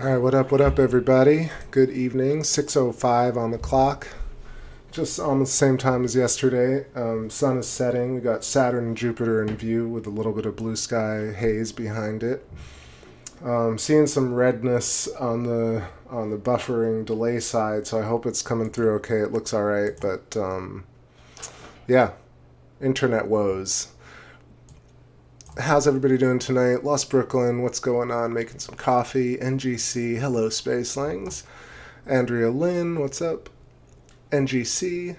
Alright, what up, everybody? Good evening. 6:05 on the clock. Just almost the same time as yesterday. Sun is setting. We got Saturn and Jupiter in view with a little bit of blue sky haze behind it. Seeing some redness on the buffering delay side, so I hope it's coming through okay. It looks alright, but yeah, internet woes. How's everybody doing tonight? Lost Brooklyn, what's going on? Making some coffee. NGC, hello Spacelings. Andrea Lynn, what's up? NGC,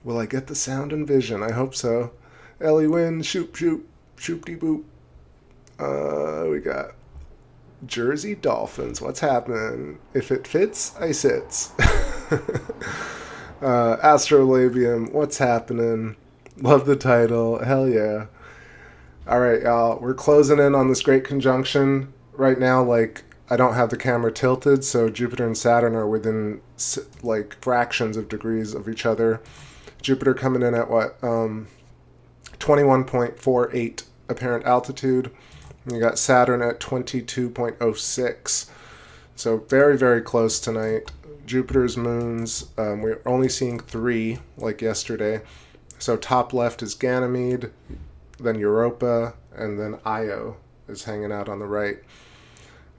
will I get the sound and vision? I hope so. Ellie Wynn, shoop, shoop-de boop. We got Jersey Dolphins, what's happening? If it fits, I sits. Astrolabium, what's happening? Love the title, hell yeah. Alright, y'all, we're closing in on this great conjunction. Right now, like, I don't have the camera tilted, so Jupiter and Saturn are within, like, fractions of degrees of each other. Jupiter coming in at, what, 21.48 apparent altitude. And you got Saturn at 22.06. So very, very close tonight. Jupiter's moons, we're only seeing 3, like yesterday. So top left is Ganymede, then Europa, and then Io is hanging out on the right.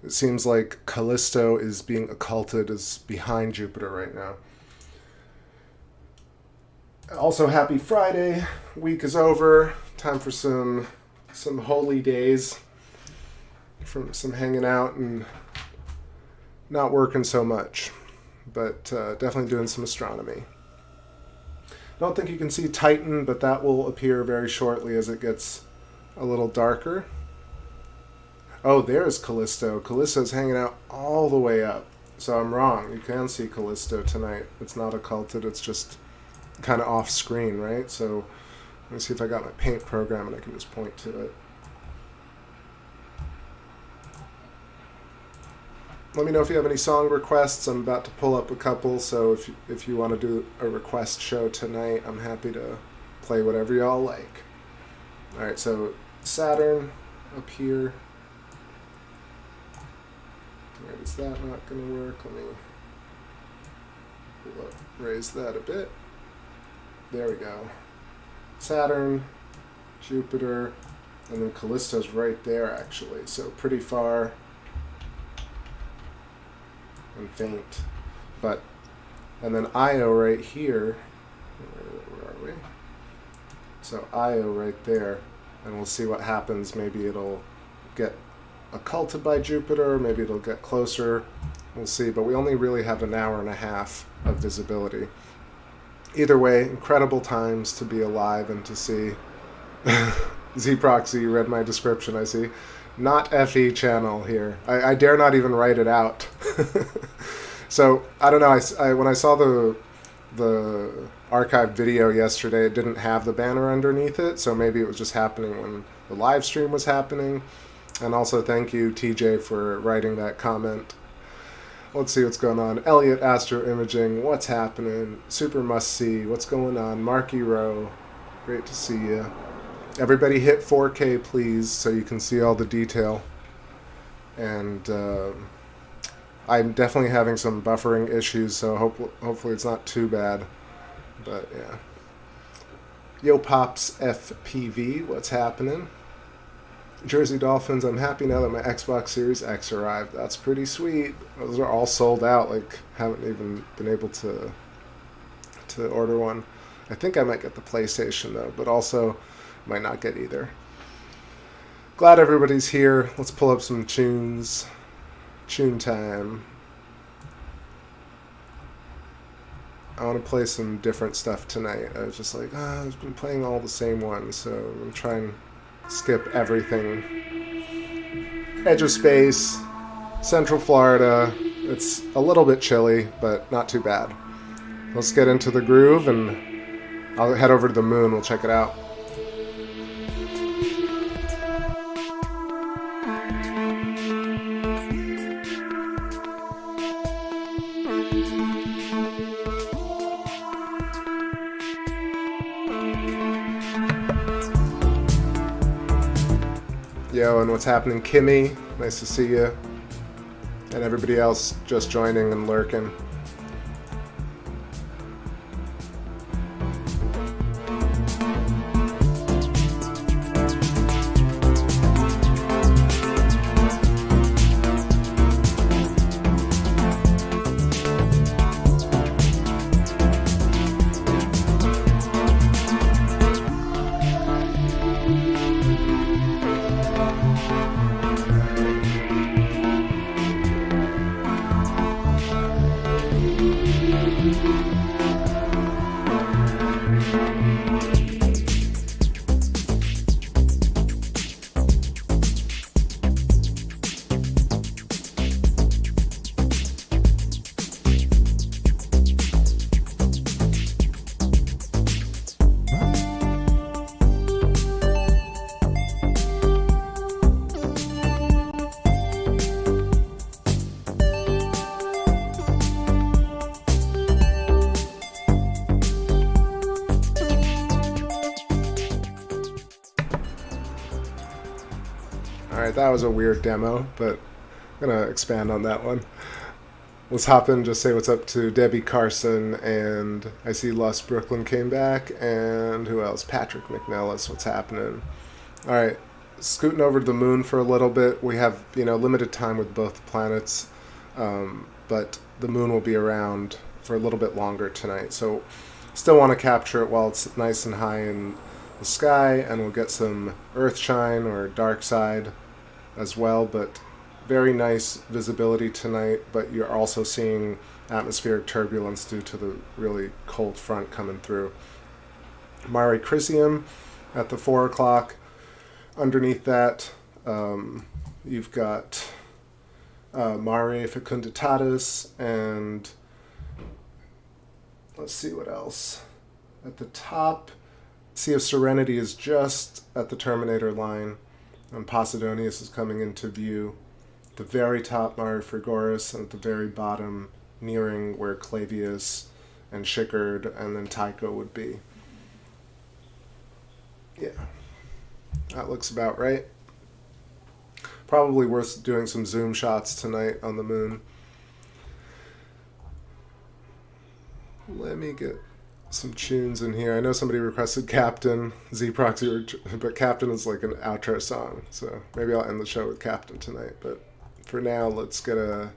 It seems like Callisto is being occulted as behind Jupiter right now. Also, happy Friday. Week is over. Time for some holy days. From some hanging out and not working so much. But definitely doing some astronomy. Don't think you can see Titan, but that will appear very shortly as it gets a little darker. Oh, there's Callisto. Callisto's hanging out all the way up. So I'm wrong. You can see Callisto tonight. It's not occulted. It's just kind of off screen, right? So let me see if I got my paint program and I can just point to it. Let me know if you have any song requests. I'm about to pull up a couple, so if you want to do a request show tonight, I'm happy to play whatever y'all like. Alright, so Saturn up here. Alright, is that not going to work? Let me raise that a bit. There we go. Saturn, Jupiter, and then Callisto's right there, actually. So pretty far and faint, and then Io right here. Where are we? So Io right there, and we'll see what happens. Maybe it'll get occulted by Jupiter, maybe it'll get closer. We'll see, but we only really have an hour and a half of visibility. Either way, incredible times to be alive and to see. Z-Proxy, you read my description, I see. Not FE channel here. I dare not even write it out. So, I don't know, when I saw the archived video yesterday, it didn't have the banner underneath it, so maybe it was just happening when the live stream was happening. And also thank you, TJ, for writing that comment. Let's see what's going on. Elliot Astro Imaging, what's happening? Super Must See, what's going on? Marky Rowe, great to see you. Everybody hit 4K, please, so you can see all the detail. And I'm definitely having some buffering issues, so hopefully it's not too bad. But yeah. Yo Pops FPV, what's happening? Jersey Dolphins, I'm happy now that my Xbox Series X arrived. That's pretty sweet. Those are all sold out, like, haven't even been able to order one. I think I might get the PlayStation, though, but also might not get either. Glad everybody's here. Let's pull up some tunes. Tune time. I want to play some different stuff tonight. I was just like, I've been playing all the same ones, so I'm going to try and skip everything. Edge of Space, Central Florida. It's a little bit chilly, but not too bad. Let's get into the groove, and I'll head over to the moon. We'll check it out. Yo, and what's happening, Kimmy? Nice to see you. and everybody else just joining and lurking. Alright, that was a weird demo, but I'm going to expand on that one. Let's hop in and just say what's up to Debbie Carson, and I see Lust Brooklyn came back, and who else? Patrick McNellis, what's happening? Alright, scooting over to the moon for a little bit. We have, limited time with both planets, but the moon will be around for a little bit longer tonight, so still want to capture it while it's nice and high in the sky, and we'll get some Earth shine or dark side as well, but very nice visibility tonight, but you're also seeing atmospheric turbulence due to the really cold front coming through. Mare Crisium at the 4 o'clock. Underneath that, you've got Mare Fecunditatis, and let's see what else. At the top, Sea of Serenity is just at the terminator line, and Posidonius is coming into view. At the very top, Mare Frigoris, and at the very bottom, nearing where Clavius and Schickard and then Tycho would be. Yeah, that looks about right. Probably worth doing some zoom shots tonight on the moon. Let me get some tunes in here. I know somebody requested Captain, Z-Proxy, but Captain is like an outro song, so maybe I'll end the show with Captain tonight, but for now, let's get a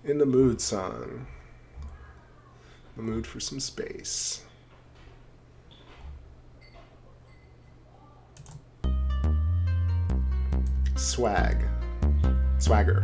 In the Mood song. The mood for some space. Swagger. Swagger.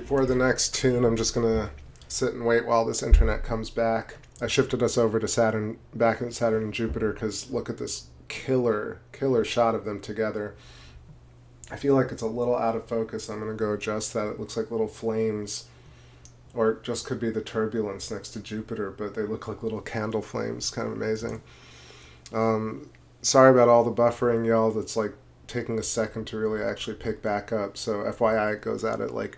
For the next tune, I'm just gonna sit and wait while this internet comes back. I shifted us over to Saturn, back at Saturn and Jupiter, because look at this killer shot of them together. I feel like it's a little out of focus. I'm gonna go adjust that. It looks like little flames, or it just could be the turbulence next to Jupiter, but they look like little candle flames. Kind of amazing. Sorry about all the buffering, y'all. That's like taking a second to really actually pick back up. So FYI, it goes out at like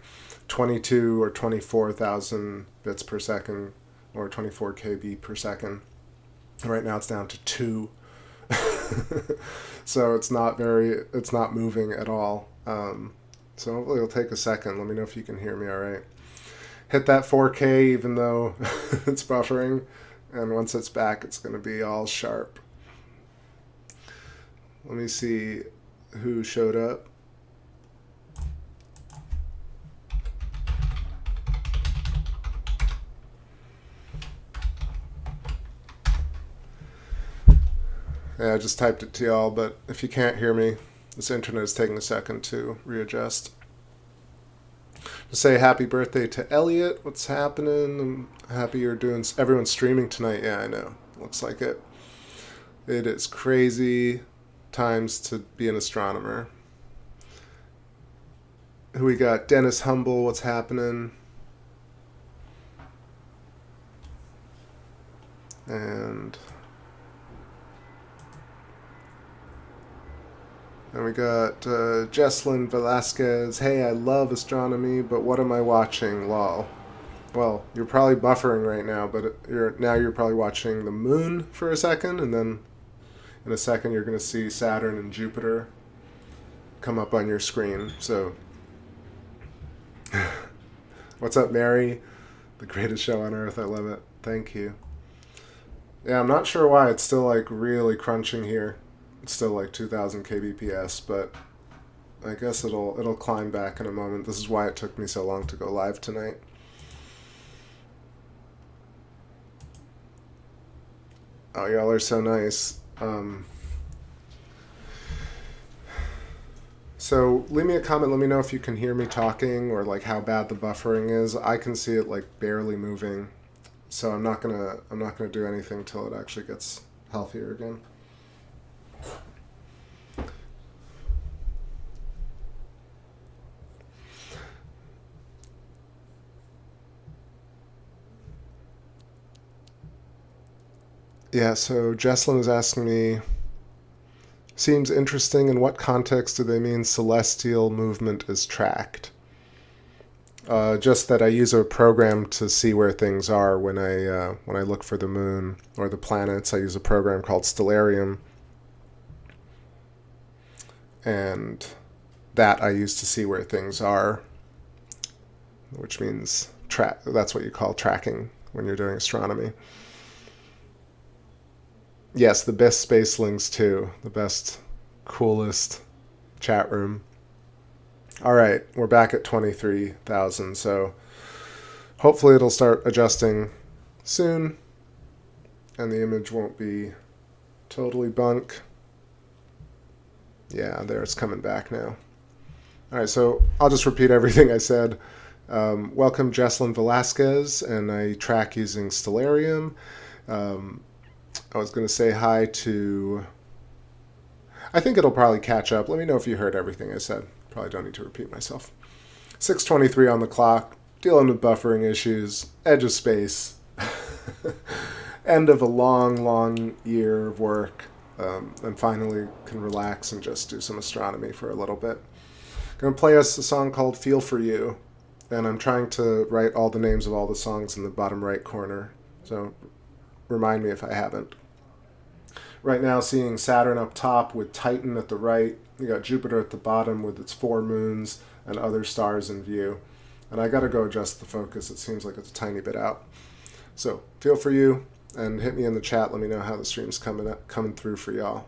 22 or 24,000 bits per second, or 24 kb per second. Right now it's down to 2. So it's not moving at all. So hopefully it'll take a second. Let me know if you can hear me all right. Hit that 4K even though it's buffering, and once it's back it's going to be all sharp. Let me see who showed up. Yeah, I just typed it to y'all, but if you can't hear me, this internet is taking a second to readjust. Just say happy birthday to Elliot. What's happening? I'm happy you're doing... Everyone's streaming tonight. Yeah, I know. Looks like it. It is crazy times to be an astronomer. Who we got? Dennis Humble. What's happening? And we got Jesslyn Velasquez. Hey, I love astronomy, but what am I watching? Lol. Well, you're probably buffering right now, but you're probably watching the moon for a second, and then in a second you're going to see Saturn and Jupiter come up on your screen. So, what's up, Mary? The greatest show on earth. I love it. Thank you. Yeah, I'm not sure why it's still like really crunching here. It's still like 2000 kbps, but I guess it'll climb back in a moment. This is why it took me so long to go live tonight. Oh, y'all are so nice. So leave me a comment. Let me know if you can hear me talking, or like how bad the buffering is. I can see it like barely moving, so I'm not gonna do anything till it actually gets healthier again. Yeah, so Jesslyn is asking me, seems interesting, in what context do they mean celestial movement is tracked? Just that I use a program to see where things are when I look for the moon or the planets. I use a program called Stellarium, and that I use to see where things are, which means that's what you call tracking when you're doing astronomy. Yes, the best spacelings too. The best, coolest chat room. All right, we're back at 23,000, so hopefully it'll start adjusting soon, and the image won't be totally bunk. Yeah, there, it's coming back now. All right, so I'll just repeat everything I said. Welcome, Jesslyn Velasquez, and I track using Stellarium. I was going to say hi to... I think it'll probably catch up. Let me know if you heard everything I said. Probably don't need to repeat myself. 6:23 on the clock. Dealing with buffering issues. Edge of space. End of a long year of work. And finally can relax and just do some astronomy for a little bit. I'm going to play us a song called Feel For You. And I'm trying to write all the names of all the songs in the bottom right corner. So remind me if I haven't. Right now, seeing Saturn up top with Titan at the right. You got Jupiter at the bottom with its 4 moons and other stars in view. And I gotta go adjust the focus. It seems like it's a tiny bit out. So Feel For You, and hit me in the chat. Let me know how the stream's coming through for y'all.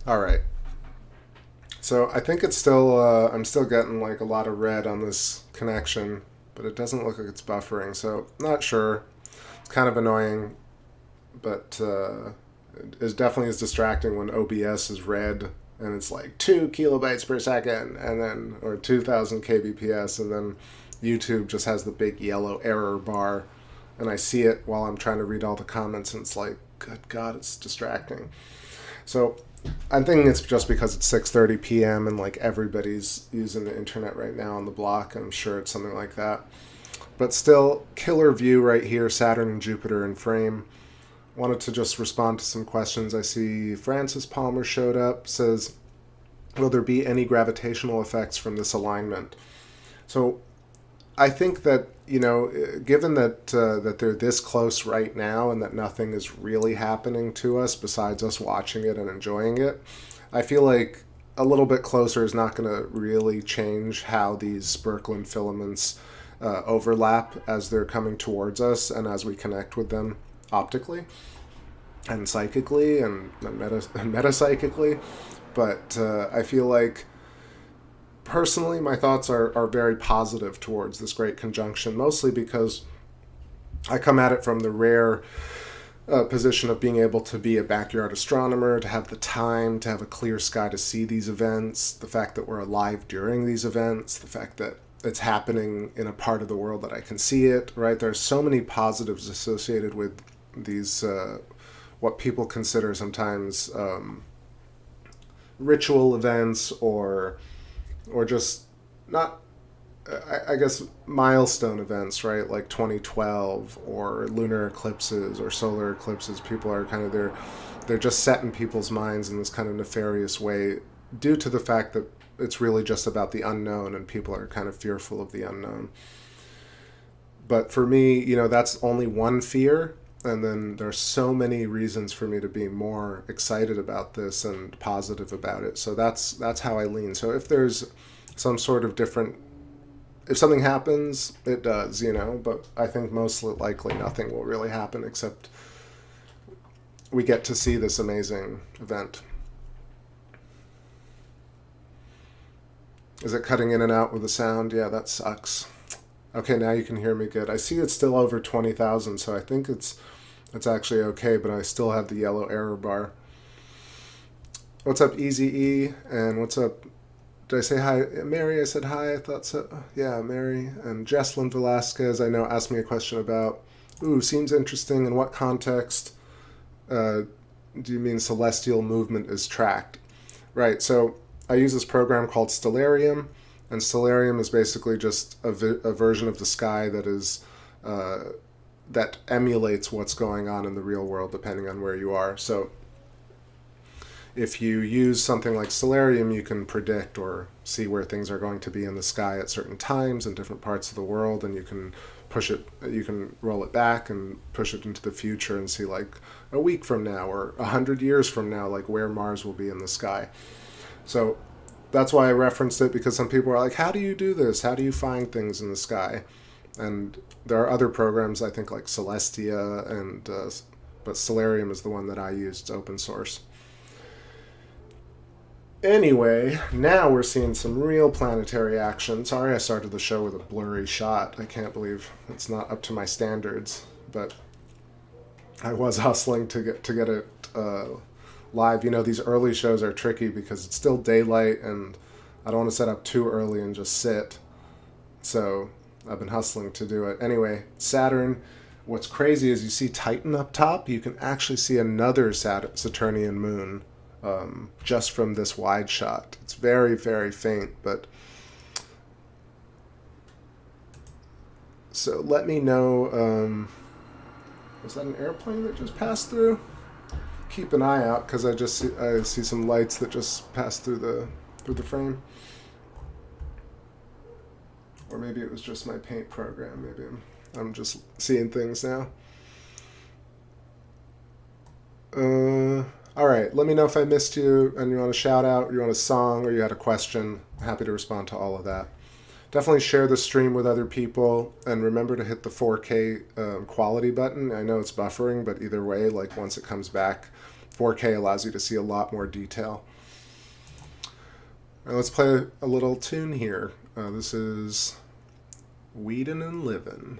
All right. So I think it's still, I'm still getting like a lot of red on this connection, but it doesn't look like it's buffering. So not sure. It's kind of annoying, but it definitely is distracting when OBS is red and it's like 2 kilobytes per second, and then, or 2000 kbps, and then YouTube just has the big yellow error bar, and I see it while I'm trying to read all the comments, and it's like, good God, it's distracting. So I'm thinking it's just because it's 6:30 p.m. and like everybody's using the internet right now on the block. I'm sure it's something like that. But still, killer view right here, Saturn and Jupiter in frame. Wanted to just respond to some questions. I see Francis Palmer showed up, says, will there be any gravitational effects from this alignment? So I think that, you know, given that that they're this close right now and that nothing is really happening to us besides us watching it and enjoying it, I feel like a little bit closer is not going to really change how these Spirkland filaments overlap as they're coming towards us and as we connect with them optically and psychically and metapsychically. But I feel like, personally, my thoughts are very positive towards this great conjunction, mostly because I come at it from the rare position of being able to be a backyard astronomer, to have the time, to have a clear sky to see these events, the fact that we're alive during these events, the fact that it's happening in a part of the world that I can see it, right? There's so many positives associated with these, what people consider sometimes ritual events, or just not, I guess, milestone events, right? Like 2012 or lunar eclipses or solar eclipses. People are kind of, they're just set in people's minds in this kind of nefarious way due to the fact that it's really just about the unknown and people are kind of fearful of the unknown. But for me, you know, that's only one fear. And then there's so many reasons for me to be more excited about this and positive about it. So that's how I lean. So if there's some sort of different, if something happens, it does, you know, but I think most likely nothing will really happen except we get to see this amazing event. Is it cutting in and out with the sound? Yeah, that sucks. Okay, now you can hear me good. I see it's still over 20,000, so I think it's actually okay, but I still have the yellow error bar. What's up, Easy E? And what's up? Did I say hi? Mary, I said hi. I thought so. Yeah, Mary. And Jesslyn Velasquez, I know, asked me a question about, seems interesting. In what context do you mean celestial movement is tracked? Right, so I use this program called Stellarium, and Stellarium is basically just a version of the sky that is that emulates what's going on in the real world, depending on where you are. So if you use something like Stellarium, you can predict or see where things are going to be in the sky at certain times in different parts of the world, and you can roll it back and push it into the future and see, like, a week from now or 100 years from now, like where Mars will be in the sky. So that's why I referenced it, because some people are like, how do you do this? How do you find things in the sky? And there are other programs, I think, like Celestia, but Stellarium is the one that I use. It's open source. Anyway, now we're seeing some real planetary action. Sorry I started the show with a blurry shot. I can't believe it's not up to my standards, but I was hustling to get it live. You know, these early shows are tricky because it's still daylight and I don't want to set up too early and just sit. So I've been hustling to do it. Anyway, Saturn. What's crazy is you see Titan up top. You can actually see another Saturnian moon just from this wide shot. It's very, very faint, but so let me know. Was that an airplane that just passed through? Keep an eye out, because I see some lights that just passed through the frame. Or maybe it was just my paint program. Maybe I'm just seeing things now. All right, let me know if I missed you and you want a shout out, or you want a song, or you had a question. I'm happy to respond to all of that. Definitely share the stream with other people, and remember to hit the 4K quality button. I know it's buffering, but either way, like once it comes back, 4K allows you to see a lot more detail. Now let's play a little tune here. This is Weedin' and Livin'.